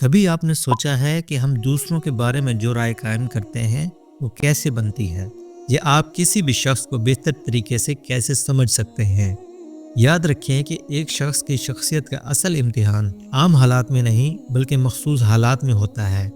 کبھی آپ نے سوچا ہے کہ ہم دوسروں کے بارے میں جو رائے قائم کرتے ہیں وہ کیسے بنتی ہے؟ یا آپ کسی بھی شخص کو بہتر طریقے سے کیسے سمجھ سکتے ہیں؟ یاد رکھیں کہ ایک شخص کی شخصیت کا اصل امتحان عام حالات میں نہیں بلکہ مخصوص حالات میں ہوتا ہے۔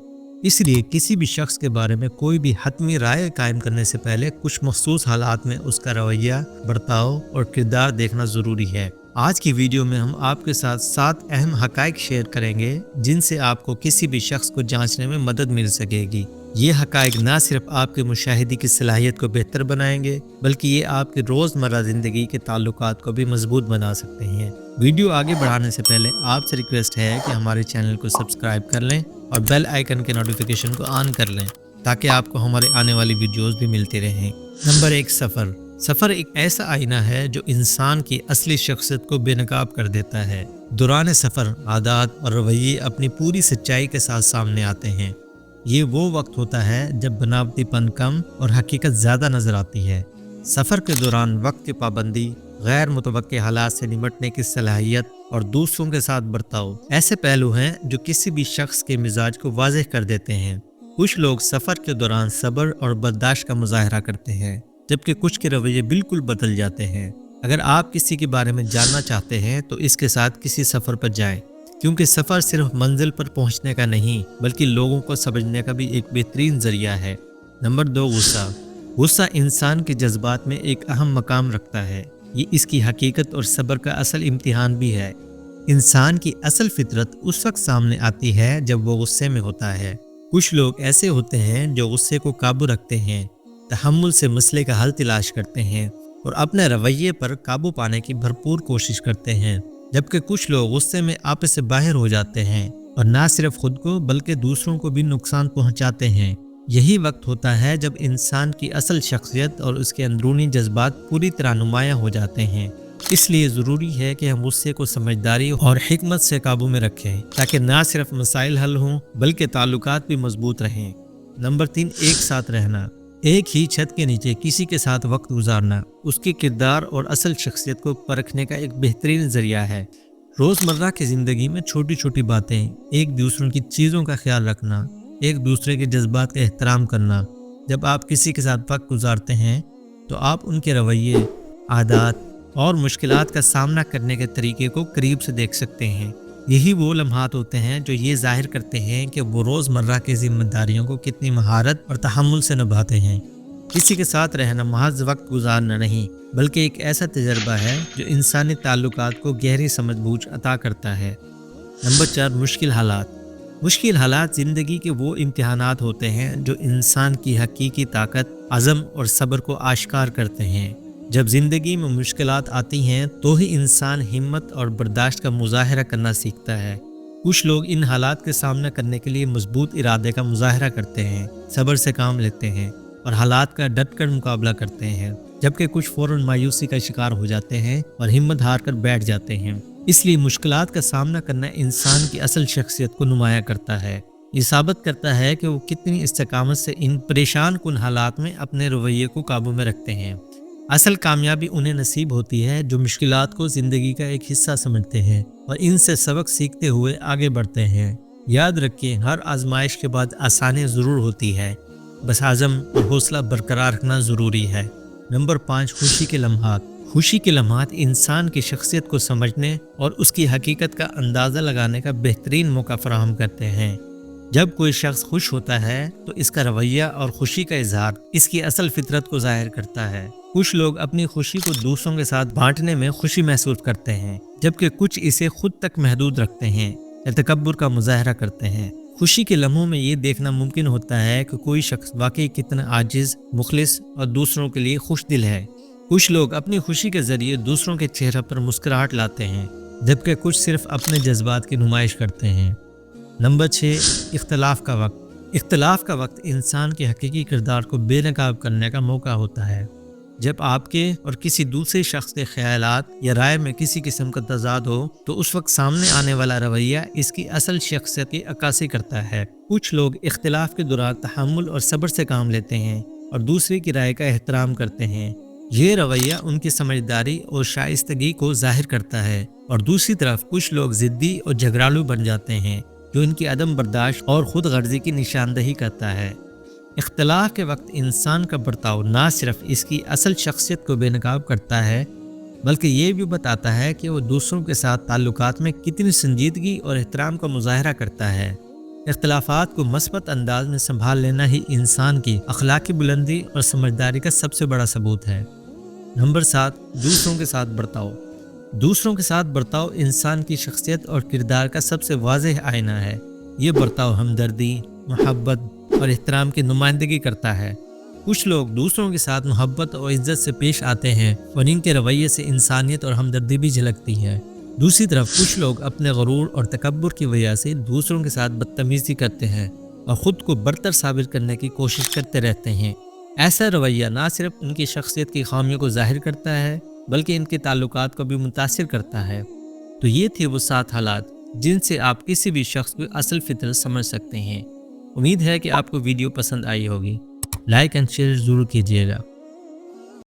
اس لیے کسی بھی شخص کے بارے میں کوئی بھی حتمی رائے قائم کرنے سے پہلے کچھ مخصوص حالات میں اس کا رویہ، برتاؤ اور کردار دیکھنا ضروری ہے۔ آج کی ویڈیو میں ہم آپ کے ساتھ 7 اہم حقائق شیئر کریں گے جن سے آپ کو کسی بھی شخص کو جانچنے میں مدد مل سکے گی۔ یہ حقائق نہ صرف آپ کے مشاہدے کی صلاحیت کو بہتر بنائیں گے بلکہ یہ آپ کے روزمرہ زندگی کے تعلقات کو بھی مضبوط بنا سکتے ہیں۔ ویڈیو آگے بڑھانے سے پہلے آپ سے ریکویسٹ ہے کہ ہمارے چینل کو سبسکرائب کر لیں اور بیل آئیکن کے نوٹیفیکیشن کو آن کر لیں تاکہ آپ کو ہمارے آنے والی ویڈیوز بھی ملتی رہیں۔ نمبر 1، سفر ایک ایسا آئینہ ہے جو انسان کی اصلی شخصیت کو بے نقاب کر دیتا ہے۔ دوران سفر عادات اور رویے اپنی پوری سچائی کے ساتھ سامنے آتے ہیں۔ یہ وہ وقت ہوتا ہے جب بناوٹی پن کم اور حقیقت زیادہ نظر آتی ہے۔ سفر کے دوران وقت کی پابندی، غیر متوقع حالات سے نمٹنے کی صلاحیت اور دوسروں کے ساتھ برتاؤ ایسے پہلو ہیں جو کسی بھی شخص کے مزاج کو واضح کر دیتے ہیں۔ کچھ لوگ سفر کے دوران صبر اور برداشت کا مظاہرہ کرتے ہیں جبکہ کچھ کے رویے بالکل بدل جاتے ہیں۔ اگر آپ کسی کے بارے میں جاننا چاہتے ہیں تو اس کے ساتھ کسی سفر پر جائیں، کیونکہ سفر صرف منزل پر پہنچنے کا نہیں بلکہ لوگوں کو سمجھنے کا بھی ایک بہترین ذریعہ ہے۔ نمبر 2، غصہ انسان کے جذبات میں ایک اہم مقام رکھتا ہے۔ یہ اس کی حقیقت اور صبر کا اصل امتحان بھی ہے۔ انسان کی اصل فطرت اس وقت سامنے آتی ہے جب وہ غصے میں ہوتا ہے۔ کچھ لوگ ایسے ہوتے ہیں جو غصے کو قابو رکھتے ہیں، تحمل سے مسئلے کا حل تلاش کرتے ہیں اور اپنے رویے پر قابو پانے کی بھرپور کوشش کرتے ہیں، جبکہ کچھ لوگ غصے میں آپے سے باہر ہو جاتے ہیں اور نہ صرف خود کو بلکہ دوسروں کو بھی نقصان پہنچاتے ہیں۔ یہی وقت ہوتا ہے جب انسان کی اصل شخصیت اور اس کے اندرونی جذبات پوری طرح نمایاں ہو جاتے ہیں۔ اس لیے ضروری ہے کہ ہم غصے کو سمجھداری اور حکمت سے قابو میں رکھیں تاکہ نہ صرف مسائل حل ہوں بلکہ تعلقات بھی مضبوط رہیں۔ نمبر 3، ایک ساتھ رہنا۔ ایک ہی چھت کے نیچے کسی کے ساتھ وقت گزارنا اس کے کردار اور اصل شخصیت کو پرکھنے کا ایک بہترین ذریعہ ہے۔ روزمرہ کی زندگی میں چھوٹی چھوٹی باتیں، ایک دوسروں کی چیزوں کا خیال رکھنا، ایک دوسرے کے جذبات کا احترام کرنا۔ جب آپ کسی کے ساتھ وقت گزارتے ہیں تو آپ ان کے رویے، عادات اور مشکلات کا سامنا کرنے کے طریقے کو قریب سے دیکھ سکتے ہیں۔ یہی وہ لمحات ہوتے ہیں جو یہ ظاہر کرتے ہیں کہ وہ روزمرہ کی ذمہ داریوں کو کتنی مہارت اور تحمل سے نبھاتے ہیں۔ کسی کے ساتھ رہنا محض وقت گزارنا نہیں بلکہ ایک ایسا تجربہ ہے جو انسانی تعلقات کو گہری سمجھ بوجھ عطا کرتا ہے۔ نمبر 4، مشکل حالات زندگی کے وہ امتحانات ہوتے ہیں جو انسان کی حقیقی طاقت، عزم اور صبر کو آشکار کرتے ہیں۔ جب زندگی میں مشکلات آتی ہیں تو ہی انسان ہمت اور برداشت کا مظاہرہ کرنا سیکھتا ہے۔ کچھ لوگ ان حالات کے سامنا کرنے کے لیے مضبوط ارادے کا مظاہرہ کرتے ہیں، صبر سے کام لیتے ہیں اور حالات کا ڈٹ کر مقابلہ کرتے ہیں، جبکہ کچھ فوراً مایوسی کا شکار ہو جاتے ہیں اور ہمت ہار کر بیٹھ جاتے ہیں۔ اس لیے مشکلات کا سامنا کرنا انسان کی اصل شخصیت کو نمایاں کرتا ہے۔ یہ ثابت کرتا ہے کہ وہ کتنی استقامت سے ان پریشان کن حالات میں اپنے رویے کو قابو میں رکھتے ہیں۔ اصل کامیابی انہیں نصیب ہوتی ہے جو مشکلات کو زندگی کا ایک حصہ سمجھتے ہیں اور ان سے سبق سیکھتے ہوئے آگے بڑھتے ہیں۔ یاد رکھیں، ہر آزمائش کے بعد آسانی ضرور ہوتی ہے، بس عزم اور حوصلہ برقرار رکھنا ضروری ہے۔ نمبر 5، خوشی کے لمحات انسان کی شخصیت کو سمجھنے اور اس کی حقیقت کا اندازہ لگانے کا بہترین موقع فراہم کرتے ہیں۔ جب کوئی شخص خوش ہوتا ہے تو اس کا رویہ اور خوشی کا اظہار اس کی اصل فطرت کو ظاہر کرتا ہے۔ کچھ لوگ اپنی خوشی کو دوسروں کے ساتھ بانٹنے میں خوشی محسوس کرتے ہیں، جبکہ کچھ اسے خود تک محدود رکھتے ہیں یا تکبر کا مظاہرہ کرتے ہیں۔ خوشی کے لمحوں میں یہ دیکھنا ممکن ہوتا ہے کہ کوئی شخص واقعی کتنا عاجز، مخلص اور دوسروں کے لیے خوش دل ہے۔ کچھ لوگ اپنی خوشی کے ذریعے دوسروں کے چہرے پر مسکراہٹ لاتے ہیں، جبکہ کچھ صرف اپنے جذبات کی نمائش کرتے ہیں۔ نمبر 6، اختلاف کا وقت انسان کے حقیقی کردار کو بے نقاب کرنے کا موقع ہوتا ہے۔ جب آپ کے اور کسی دوسرے شخص کے خیالات یا رائے میں کسی قسم کا تضاد ہو تو اس وقت سامنے آنے والا رویہ اس کی اصل شخصیت کی عکاسی کرتا ہے۔ کچھ لوگ اختلاف کے دوران تحمل اور صبر سے کام لیتے ہیں اور دوسرے کی رائے کا احترام کرتے ہیں۔ یہ رویہ ان کی سمجھداری اور شائستگی کو ظاہر کرتا ہے، اور دوسری طرف کچھ لوگ ضدی اور جھگڑالو بن جاتے ہیں جو ان کی عدم برداشت اور خود غرضی کی نشاندہی کرتا ہے۔ اختلاف کے وقت انسان کا برتاؤ نہ صرف اس کی اصل شخصیت کو بے نقاب کرتا ہے بلکہ یہ بھی بتاتا ہے کہ وہ دوسروں کے ساتھ تعلقات میں کتنی سنجیدگی اور احترام کا مظاہرہ کرتا ہے۔ اختلافات کو مثبت انداز میں سنبھال لینا ہی انسان کی اخلاقی بلندی اور سمجھداری کا سب سے بڑا ثبوت ہے۔ نمبر 7، دوسروں کے ساتھ برتاؤ۔ دوسروں کے ساتھ برتاؤ انسان کی شخصیت اور کردار کا سب سے واضح آئینہ ہے۔ یہ برتاؤ ہمدردی، محبت اور احترام کی نمائندگی کرتا ہے۔ کچھ لوگ دوسروں کے ساتھ محبت اور عزت سے پیش آتے ہیں اور ان کے رویے سے انسانیت اور ہمدردی بھی جھلکتی ہے۔ دوسری طرف کچھ لوگ اپنے غرور اور تکبر کی وجہ سے دوسروں کے ساتھ بدتمیزی کرتے ہیں اور خود کو برتر ثابت کرنے کی کوشش کرتے رہتے ہیں۔ ایسا رویہ نہ صرف ان کی شخصیت کی خامیوں کو ظاہر کرتا ہے بلکہ ان کے تعلقات کو بھی متاثر کرتا ہے۔ تو یہ تھے وہ 7 حالات جن سے آپ کسی بھی شخص کو اصل فطرت سمجھ سکتے ہیں۔ امید ہے کہ آپ کو ویڈیو پسند آئی ہوگی۔ لائک اینڈ شیئر ضرور کیجیے گا۔